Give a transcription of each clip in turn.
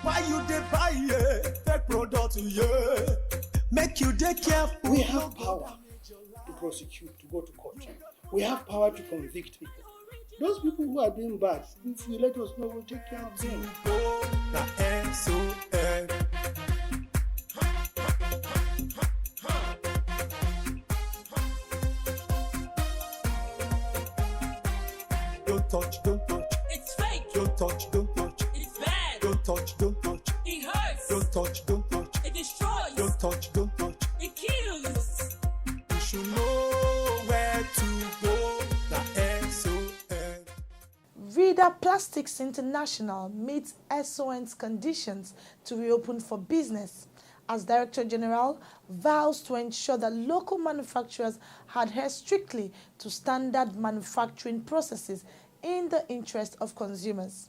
Why you dey buy fake product, Make you dey careful. We have power to prosecute, to go to court. We have power to convict people. Those people who are doing bad, if you let us know, we'll take care of them. Don't touch, don't touch. It's fake. Don't touch, don't touch. It's bad. Don't touch, don't touch. It hurts. Don't touch, don't touch. It destroys. Don't touch, don't touch. It kills. You should know where to go. The SON. Riida Plastics International meets SON's conditions to reopen for business. As Director General, vows to ensure that local manufacturers adhere strictly to standard manufacturing processes in the interest of consumers.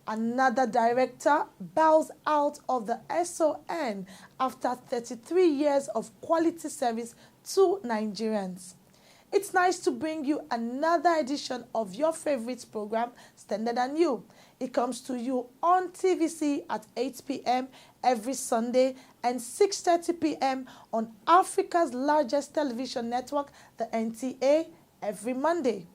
Another director bows out of the SON after 33 years of quality service to Nigerians. It's nice to bring you another edition of your favorite program, Standard and You. It comes to you on TVC at 8 p.m. every Sunday and 6:30 p.m. on Africa's largest television network, the NTA, every Monday.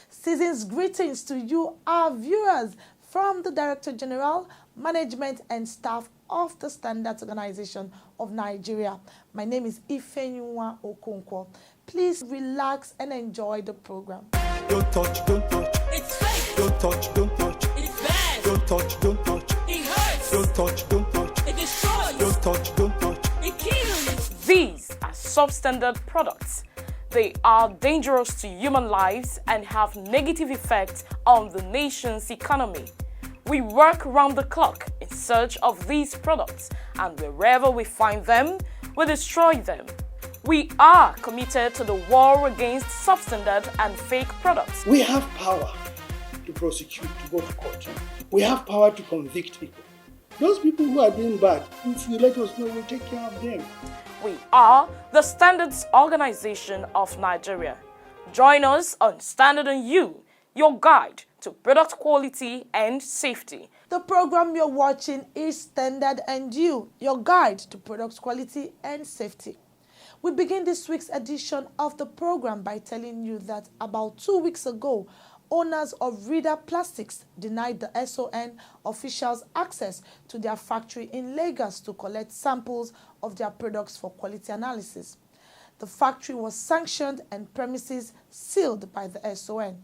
Season's greetings to you, our viewers, from the Director General, Management and staff of the Standards Organization of Nigeria. My name is Ifenyinwa Okonkwo. Please relax and enjoy the program. Don't touch, don't touch. It's fake. Don't touch, don't touch. It's bad. Don't touch, don't touch. It hurts. Don't touch, don't touch. It destroys. Don't touch, don't touch. It kills. These are substandard products. They are dangerous to human lives and have negative effects on the nation's economy. We work round the clock in search of these products, and wherever we find them, we destroy them. We are committed to the war against substandard and fake products. We have power to prosecute, to go to court. We have power to convict people. Those people who are doing bad, if you let us know, we'll take care of them. We are the Standards Organization of Nigeria. Join us on Standard and You, your guide to product quality and safety. The program you're watching is Standard and You, your guide to product quality and safety. We begin this week's edition of the program by telling you that about 2 weeks ago, owners of Riida Plastics denied the SON officials access to their factory in Lagos to collect samples of their products for quality analysis. The factory was sanctioned and premises sealed by the SON.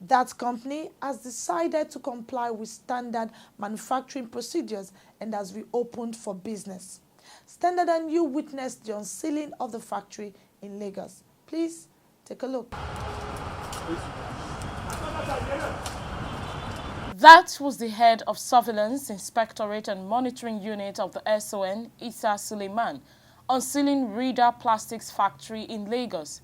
That company has decided to comply with standard manufacturing procedures and has reopened for business. Standard and You witnessed the unsealing of the factory in Lagos. Please take a look. That was the head of Surveillance, Inspectorate and Monitoring Unit of the SON, Issa Suleiman, unsealing Riida Plastics factory in Lagos.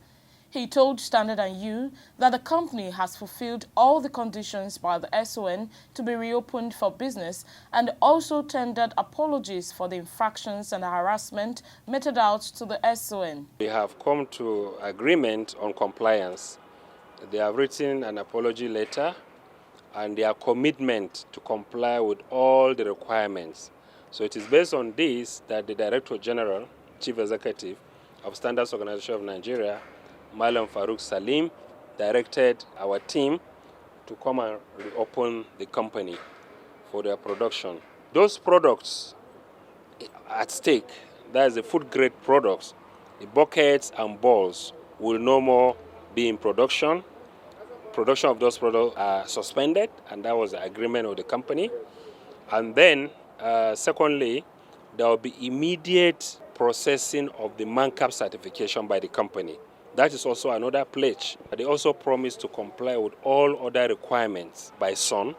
He told Standard and You that the company has fulfilled all the conditions by the SON to be reopened for business and also tendered apologies for the infractions and harassment meted out to the SON. We have come to agreement on compliance. They have written an apology letter and their commitment to comply with all the requirements. So it is based on this that the Director General, Chief Executive of Standards Organization of Nigeria, Malam Farouk Salim, directed our team to come and reopen the company for their production. Those products at stake, that is the food grade products, the buckets and balls will no more be in production. Production of those products are suspended, and that was the agreement of the company. And then, secondly, there will be immediate processing of the MANCAP certification by the company. That is also another pledge. They also promised to comply with all other requirements by SON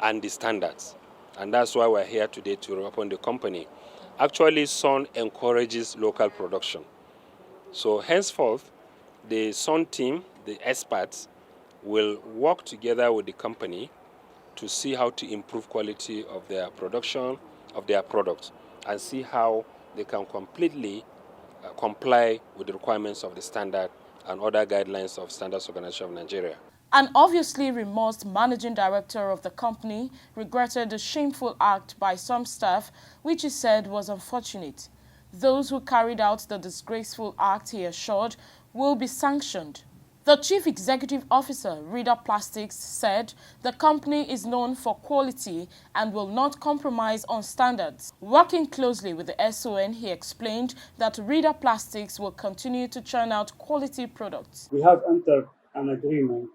and the standards. And that's why we're here today to reopen the company. Actually, SON encourages local production. So henceforth, the SON team, the experts, will work together with the company to see how to improve quality of their production, of their products, and see how they can completely comply with the requirements of the standard and other guidelines of Standards Organization of Nigeria. An obviously remorse managing director of the company regretted the shameful act by some staff, which he said was unfortunate. Those who carried out the disgraceful act, he assured, will be sanctioned. The Chief Executive Officer, Riida Plastics, said the company is known for quality and will not compromise on standards. Working closely with the SON, he explained that Riida Plastics will continue to churn out quality products. We have entered an agreement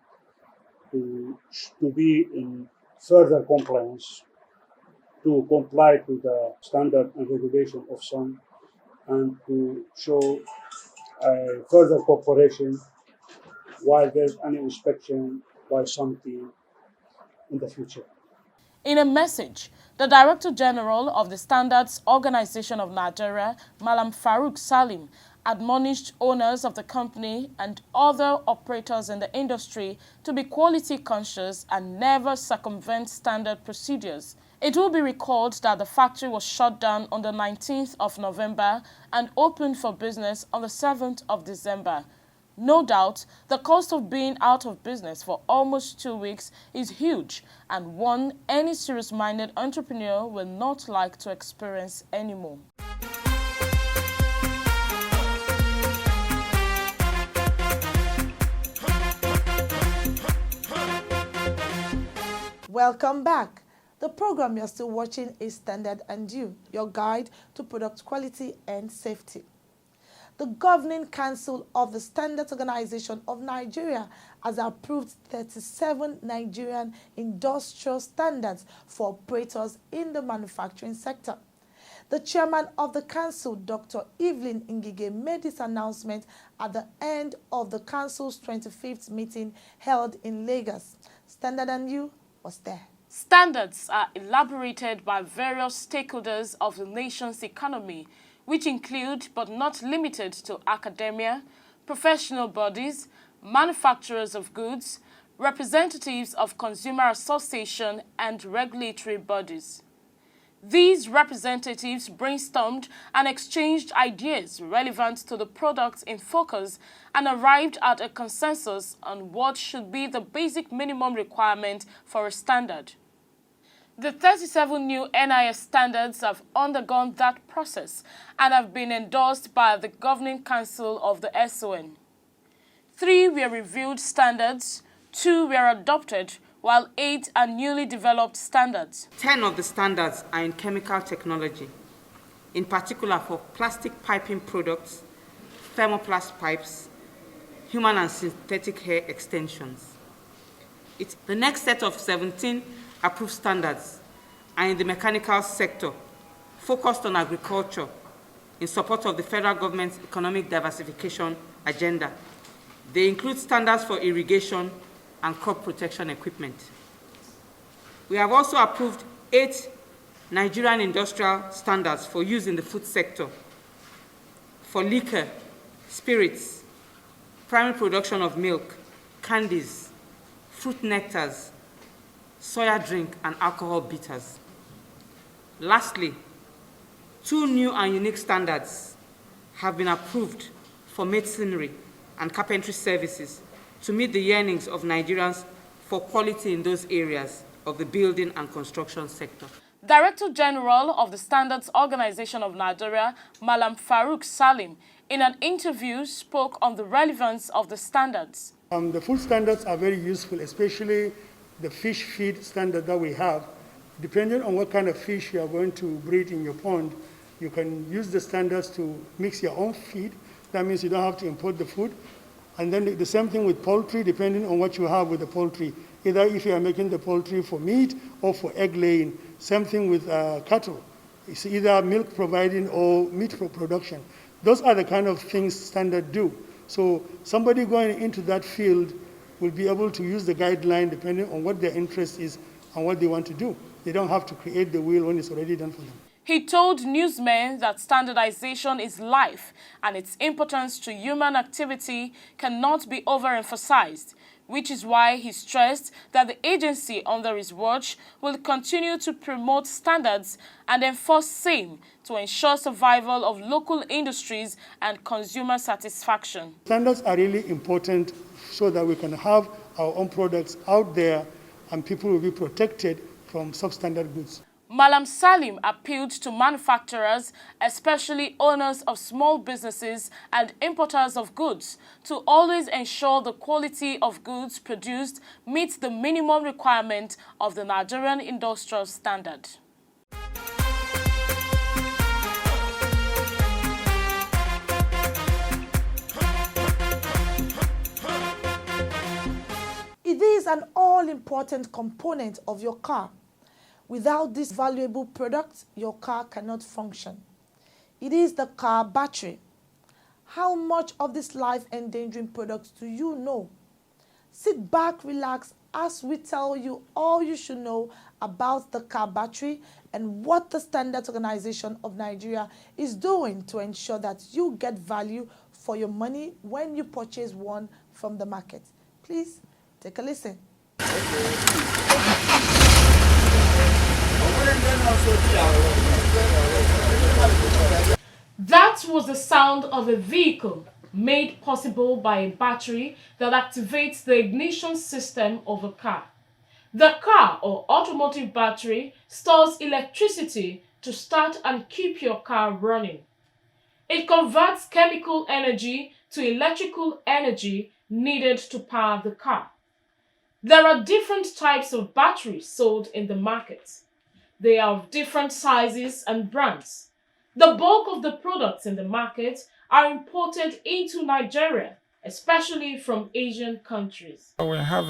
to be in further compliance, to comply to the standard and regulation of some, and to show further cooperation while there's any inspection by some team in the future. In a message, the Director General of the Standards Organization of Nigeria, Malam Farouk Salim, admonished owners of the company and other operators in the industry to be quality conscious and never circumvent standard procedures. It will be recalled that the factory was shut down on the 19th of November and opened for business on the 7th of December. No doubt, the cost of being out of business for almost 2 weeks is huge and one any serious-minded entrepreneur will not like to experience anymore. Welcome back. The program you're still watching is Standard and Due, your guide to product quality and safety. The Governing Council of the Standards Organization of Nigeria has approved 37 Nigerian industrial standards for operators in the manufacturing sector. The chairman of the council, Dr. Evelyn Ngige, made this announcement at the end of the council's 25th meeting held in Lagos. Standard and Due was there. Standards are elaborated by various stakeholders of the nation's economy, which include but not limited to academia, professional bodies, manufacturers of goods, representatives of consumer association, and regulatory bodies. These representatives brainstormed and exchanged ideas relevant to the products in focus and arrived at a consensus on what should be the basic minimum requirement for a standard. The 37 new NIS standards have undergone that process and have been endorsed by the Governing Council of the SON. 3 were reviewed standards, 2 were adopted, while 8 are newly developed standards. 10 of the standards are in chemical technology, in particular for plastic piping products, thermoplast pipes, human and synthetic hair extensions. The next set of 17 approved standards are in the mechanical sector, focused on agriculture in support of the federal government's economic diversification agenda. They include standards for irrigation and crop protection equipment. We have also approved 8 Nigerian industrial standards for use in the food sector, for liquor, spirits, primary production of milk, candies, fruit nectars, soya drink, and alcohol bitters. Lastly, 2 new and unique standards have been approved for masonry and carpentry services to meet the yearnings of Nigerians for quality in those areas of the building and construction sector. Director General of the Standards Organization of Nigeria, Malam Farouk Salim, in an interview spoke on the relevance of the standards. The food standards are very useful, especially the fish feed standard that we have. Depending on what kind of fish you are going to breed in your pond, you can use the standards to mix your own feed. That means you don't have to import the food. And then the same thing with poultry, depending on what you have with the poultry. Either if you are making the poultry for meat or for egg laying. Same thing with cattle. It's either milk providing or meat for production. Those are the kind of things standards do. So somebody going into that field will be able to use the guideline depending on what their interest is and what they want to do. They don't have to create the wheel when it's already done for them. He told newsmen that standardization is life and its importance to human activity cannot be overemphasized, which is why he stressed that the agency under his watch will continue to promote standards and enforce same to ensure survival of local industries and consumer satisfaction. Standards are really important so that we can have our own products out there, and people will be protected from substandard goods. Malam Salim appealed to manufacturers, especially owners of small businesses and importers of goods, to always ensure the quality of goods produced meets the minimum requirement of the Nigerian Industrial Standard. It is an all-important component of your car. Without this valuable product, your car cannot function. It is the car battery. How much of this life-endangering product do you know? Sit back, relax, as we tell you all you should know about the car battery and what the Standards Organization of Nigeria is doing to ensure that you get value for your money when you purchase one from the market. Please take a listen. That was the sound of a vehicle made possible by a battery that activates the ignition system of a car. The car or automotive battery stores electricity to start and keep your car running. It converts chemical energy to electrical energy needed to power the car. There are different types of batteries sold in the market. They are of different sizes and brands. The bulk of the products in the market are imported into Nigeria, especially from Asian countries. We have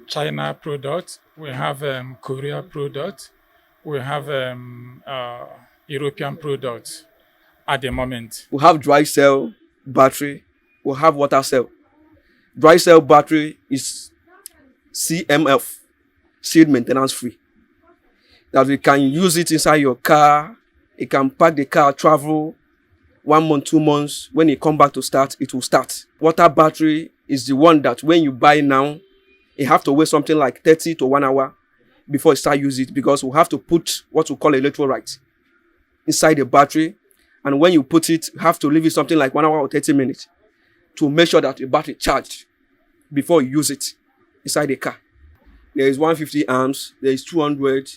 China products, we have Korea products, we have European products at the moment. We have dry cell battery, we have water cell. Dry cell battery is CMF, sealed maintenance free. That we can use it inside your car, you can park the car, travel 1 month, 2 months, when you come back to start, it will start. Water battery is the one that when you buy now, you have to wait something like 30 to 1 hour before you start using it, because we have to put what we call electrolyte inside the battery, and when you put it, you have to leave it something like 1 hour or 30 minutes to make sure that the battery charged before you use it inside the car. There is 150 amps, there is 200,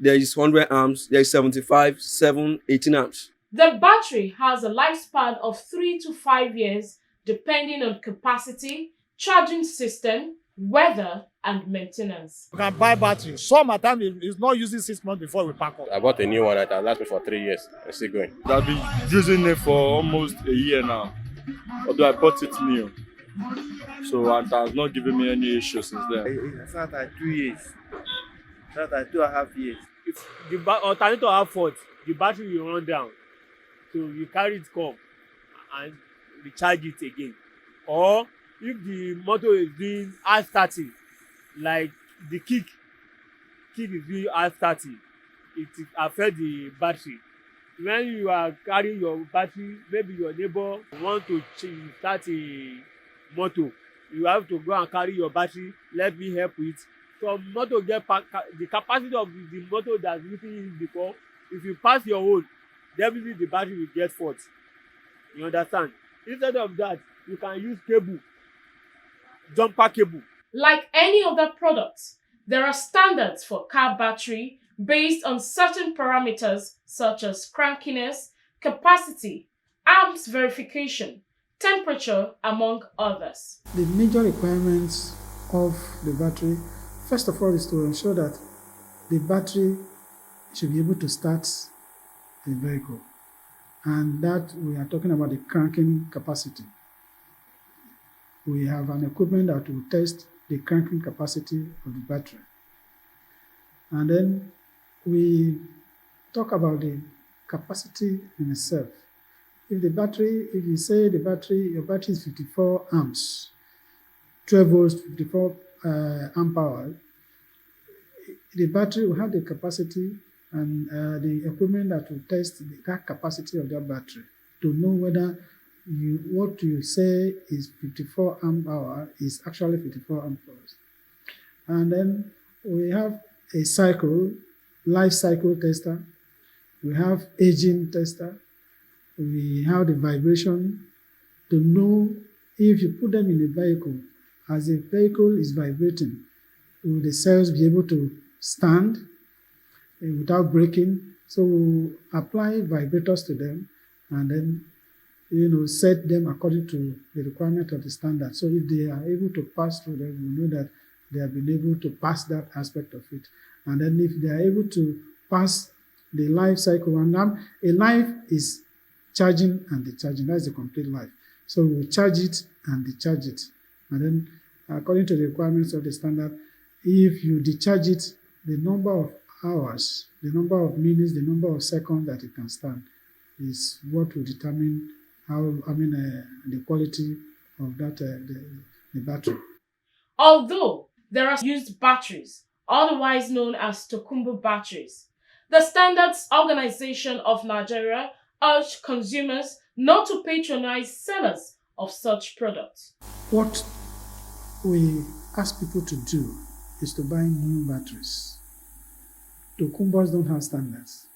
there is 100 amps, there is 75, 7, 18 amps. The battery has a lifespan of 3 to 5 years depending on capacity, charging system, weather, and maintenance. You can buy battery. Some at time is not using 6 months before we pack up. I bought a new one that has lasted me for 3 years. It's still going. I've been using it for almost a year now. Although I bought it new. So it has not given me any issues since then. It's not like 2 years. It's not like 2.5 years. If the alternator have fault, the battery will run down. So you carry it come and recharge it again. Or if the motor is doing R30, like the kick is doing R30, it affects the battery. When you are carrying your battery, maybe your neighbor want to start a motor, you have to go and carry your battery. Let me help with. Some motor get the capacity of the motor that's using it before. If you pass your own, definitely the battery will get fault. You understand? Instead of that, you can use cable, jumper cable. Like any other products, there are standards for car battery based on certain parameters such as crankiness, capacity, amps verification, temperature, among others. The major requirements of the battery, first of all, is to ensure that the battery should be able to start the vehicle. And that we are talking about the cranking capacity. We have an equipment that will test the cranking capacity of the battery. And then we talk about the capacity in itself. If you say your battery is 54 amps, 12 volts, 54 amp hour, the battery will have the capacity and the equipment that will test that capacity of that battery to know whether what you say is 54 amp hour is actually 54 amp hours. And then we have a life cycle tester, we have aging tester, we have the vibration to know If you put them in a vehicle, as the vehicle is vibrating, will the cells be able to stand without breaking? So we'll apply vibrators to them and then set them according to the requirement of the standard. So if they are able to pass through them, we know that they have been able to pass that aspect of it. And then if they are able to pass the life cycle, and now a life is charging and discharging, that's the complete life. So we'll charge it and discharge it. And then according to the requirements of the standard, if you discharge it, the number of hours, the number of minutes, the number of seconds that it can stand is what will determine the quality of that the battery. Although there are used batteries, otherwise known as Tokumbo batteries, the Standards Organization of Nigeria urged consumers not to patronize sellers of such products. What we ask people to do is to buy new batteries. Tokumbos don't have standards.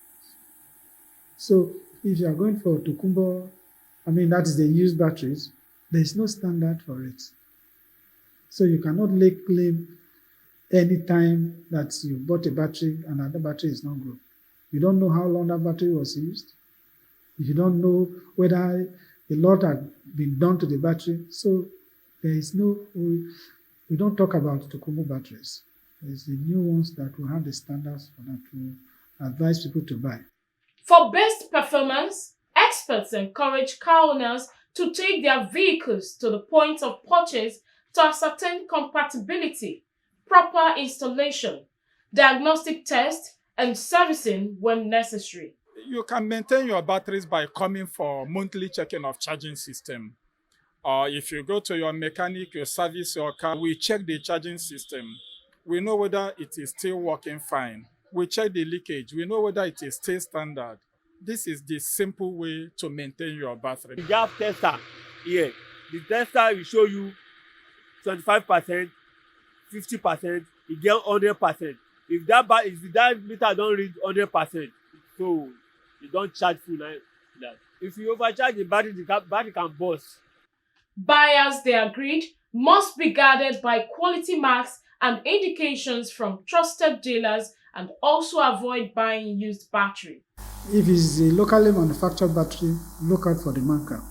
So if you are going for Tokumbo, that is the used batteries, there is no standard for it. So you cannot lay claim any time that you bought a battery and that battery is not good. You don't know how long that battery was used. You don't know whether a lot had been done to the battery. So there is we don't talk about Tokumbo batteries. It's the new ones that will have the standards for that to advise people to buy. For best performance, experts encourage car owners to take their vehicles to the point of purchase to ascertain compatibility, proper installation, diagnostic test, and servicing when necessary. You can maintain your batteries by coming for monthly checking of charging system. Or if you go to your mechanic, you service your car, we check the charging system. We know whether it is still working fine. We check the leakage. We know whether it is still standard. This is the simple way to maintain your battery. You have tester here. The tester will show you 25%, 50%, you get 100%. If that meter don't reach 100%, so you don't charge full like that. If you overcharge the battery can burst. Buyers, they agreed, must be guarded by quality marks and indications from trusted dealers and also avoid buying used battery. If it's a locally manufactured battery, look out for the marker.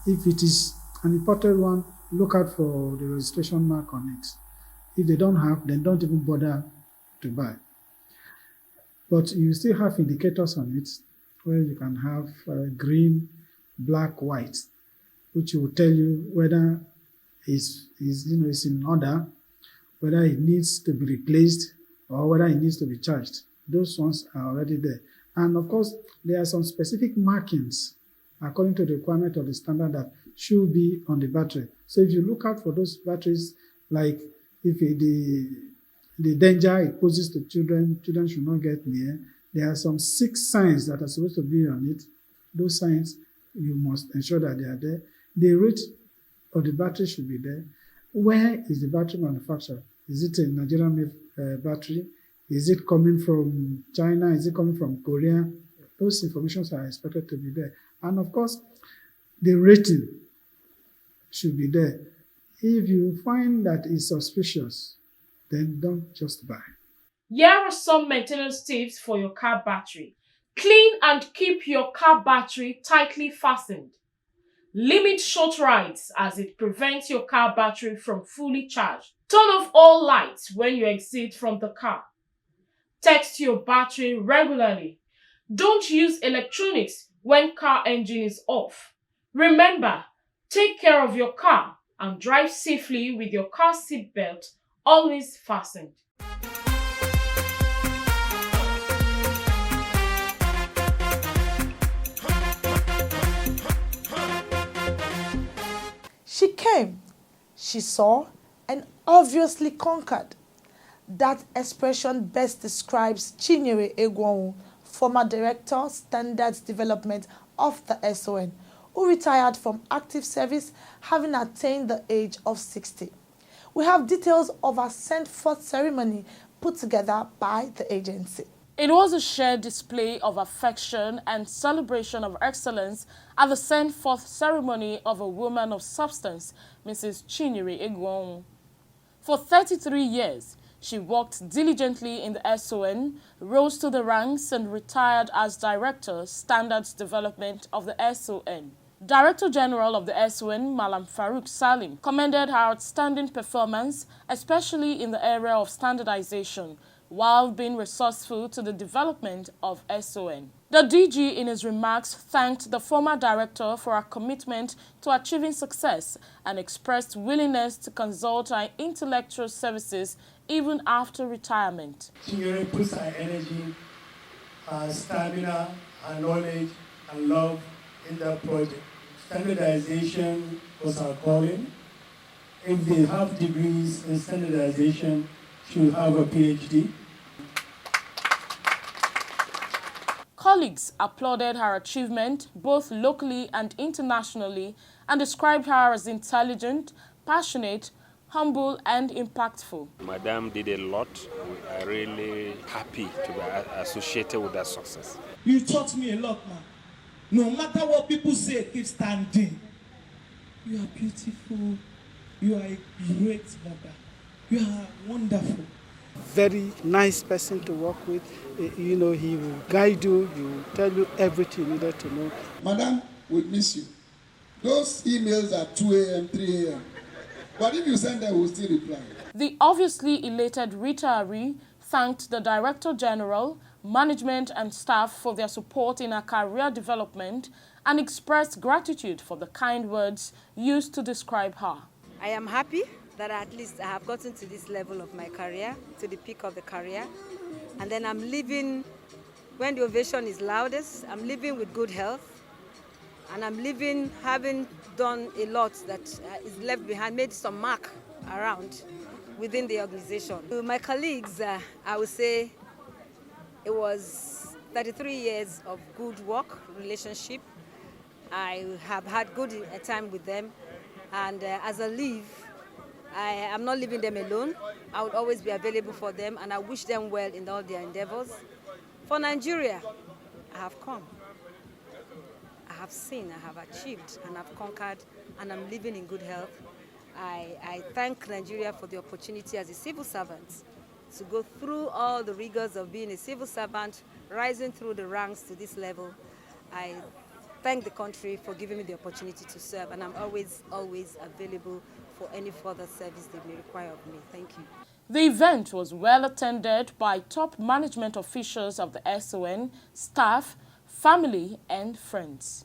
If it is an imported one, look out for the registration mark on it. If they don't have, then don't even bother to buy. But you still have indicators on it where you can have green, black, white, which will tell you whether it's in order, whether it needs to be replaced, or whether it needs to be charged. Those ones are already there. And of course, there are some specific markings according to the requirement of the standard that should be on the battery. So if you look out for those batteries, like if the danger it poses to children should not get near, there are some 6 signs that are supposed to be on it. Those signs, you must ensure that they are there. The rate of the battery should be there. Where is the battery manufactured? Is it a Nigerian battery? Is it coming from China? Is it coming from Korea? Those informations are expected to be there. And of course, the rating should be there. If you find that it's suspicious, then don't just buy. Here are some maintenance tips for your car battery. Clean and keep your car battery tightly fastened. Limit short rides as it prevents your car battery from fully charged. Turn off all lights when you exit from the car. Test your battery regularly. Don't use electronics when car engine is off. Remember, take care of your car and drive safely with your car seat belt always fastened. She came, she saw, and obviously conquered. That expression best describes Chinyere Egwonwu, former Director, Standards Development of the SON, who retired from active service having attained the age of 60. We have details of her sent forth ceremony put together by the agency. It was a shared display of affection and celebration of excellence at the send-forth ceremony of a woman of substance, Mrs. Chinyere Egwon. For 33 years, she worked diligently in the SON, rose to the ranks and retired as Director, Standards Development of the SON. Director General of the SON, Malam Farouk Salim, commended her outstanding performance, especially in the area of standardization, while being resourceful to the development of SON. The DG, in his remarks, thanked the former director for her commitment to achieving success and expressed willingness to consult her intellectual services even after retirement. Chinyere puts her energy, her stamina, her knowledge, and love in that project. Standardization was her calling. If they have degrees in standardization, she will have a PhD. Colleagues applauded her achievement both locally and internationally and described her as intelligent, passionate, humble and impactful. Madam did a lot. We are really happy to be associated with that success. You taught me a lot, man. No matter what people say, keep standing. You are beautiful. You are a great mother. You are wonderful. Very nice person to work with. You know, he will guide you, he will tell you everything you needed to know. Madam, we miss you. Those emails at 2 a.m., 3 a.m. But if you send them, we'll still reply. The obviously elated Riida thanked the Director General, management and staff for their support in her career development and expressed gratitude for the kind words used to describe her. I am happy that at least I have gotten to this level of my career, to the peak of the career. And then I'm living, when the ovation is loudest, I'm living with good health. And I'm living having done a lot that is left behind, made some mark around within the organization. To my colleagues, I would say it was 33 years of good work relationship. I have had good time with them. And as I leave, I am not leaving them alone. I will always be available for them, and I wish them well in all their endeavors. For Nigeria, I have come. I have seen, I have achieved, and I've conquered, and I'm living in good health. I thank Nigeria for the opportunity as a civil servant to go through all the rigors of being a civil servant, rising through the ranks to this level. I thank the country for giving me the opportunity to serve, and I'm always available for any further service they may require of me. Thank you. The event was well attended by top management officials of the SON, staff, family and friends.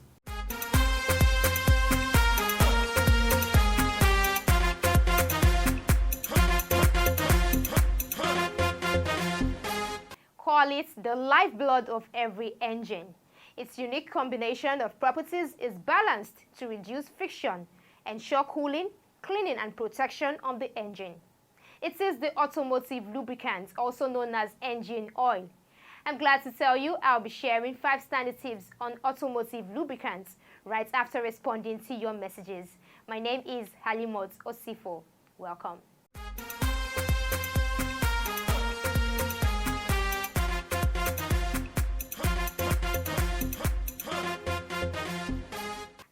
Call it the lifeblood of every engine. Its unique combination of properties is balanced to reduce friction, ensure cooling, cleaning and protection of the engine. It is the automotive lubricant, also known as engine oil. I'm glad to tell you I'll be sharing 5 standard tips on automotive lubricants right after responding to your messages. My name is Halimot Osifo. Welcome.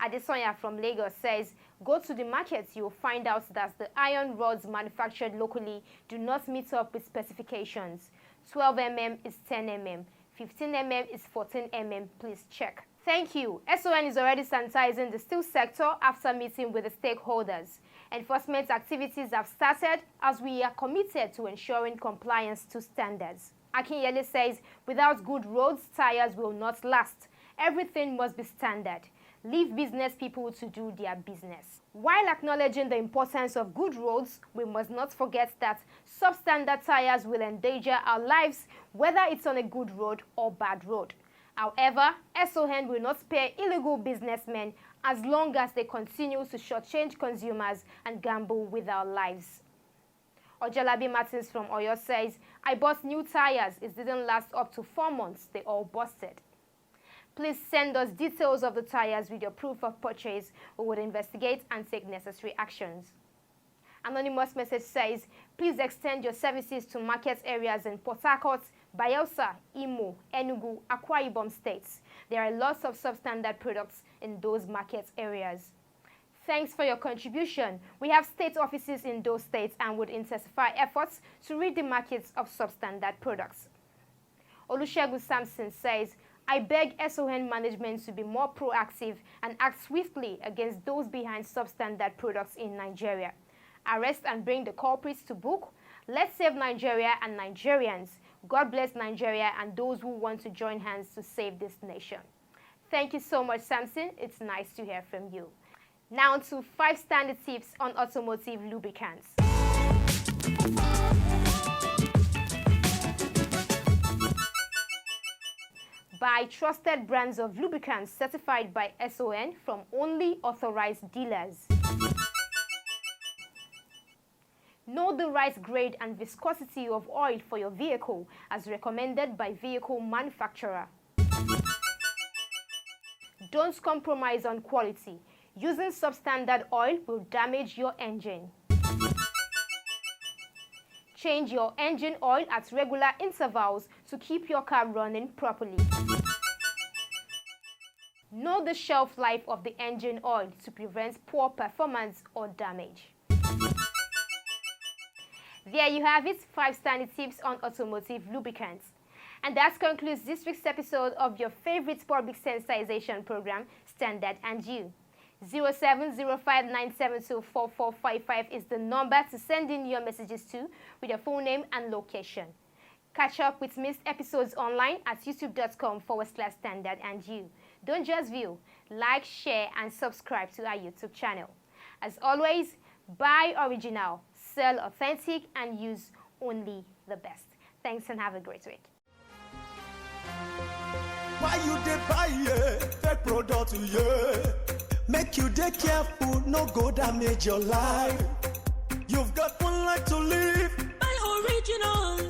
Adesonya from Lagos says, go to the market, you'll find out that the iron rods manufactured locally do not meet up with specifications. 12 mm is 10 mm, 15 mm is 14 mm, please check. Thank you. SON is already sanitizing the steel sector after meeting with the stakeholders. Enforcement activities have started as we are committed to ensuring compliance to standards. Akinyele says, without good roads, tires will not last. Everything must be standard. Leave business people to do their business. While acknowledging the importance of good roads, we must not forget that substandard tires will endanger our lives, whether it's on a good road or bad road. However, SON will not spare illegal businessmen as long as they continue to shortchange consumers and gamble with our lives. Ojalabi Martins from Oyo says, I bought new tires. It didn't last up to 4 months. They all busted. Please send us details of the tires with your proof of purchase. We would investigate and take necessary actions. Anonymous message says, Please extend your services to market areas in Port Harcourt, Bayelsa, Imo, Enugu, Akwa Ibom states. There are lots of substandard products in those market areas. Thanks for your contribution. We have state offices in those states and would intensify efforts to read the markets of substandard products. Olusegun Samson says, I beg SON management to be more proactive and act swiftly against those behind substandard products in Nigeria. Arrest and bring the culprits to book. Let's save Nigeria and Nigerians. God bless Nigeria and those who want to join hands to save this nation. Thank you so much, Samson. It's nice to hear from you. Now to 5 standard tips on automotive lubricants. Buy trusted brands of lubricants certified by SON from only authorized dealers. Know the right grade and viscosity of oil for your vehicle as recommended by vehicle manufacturer. Don't compromise on quality. Using substandard oil will damage your engine. Change your engine oil at regular intervals to keep your car running properly. Know the shelf life of the engine oil to prevent poor performance or damage. There you have it, 5 standard tips on automotive lubricants. And that concludes this week's episode of your favorite public sensitization program, Standard and You. 07059724455 is the number to send in your messages to with your full name and location. Catch up with missed episodes online at youtube.com/Standard and You. Don't just view, like, share, and subscribe to our YouTube channel. As always, buy original, sell authentic, and use only the best. Thanks and have a great week. Why you dey buy fake product, Make you dey careful, no go damage your life. You've got one life to live. Buy original.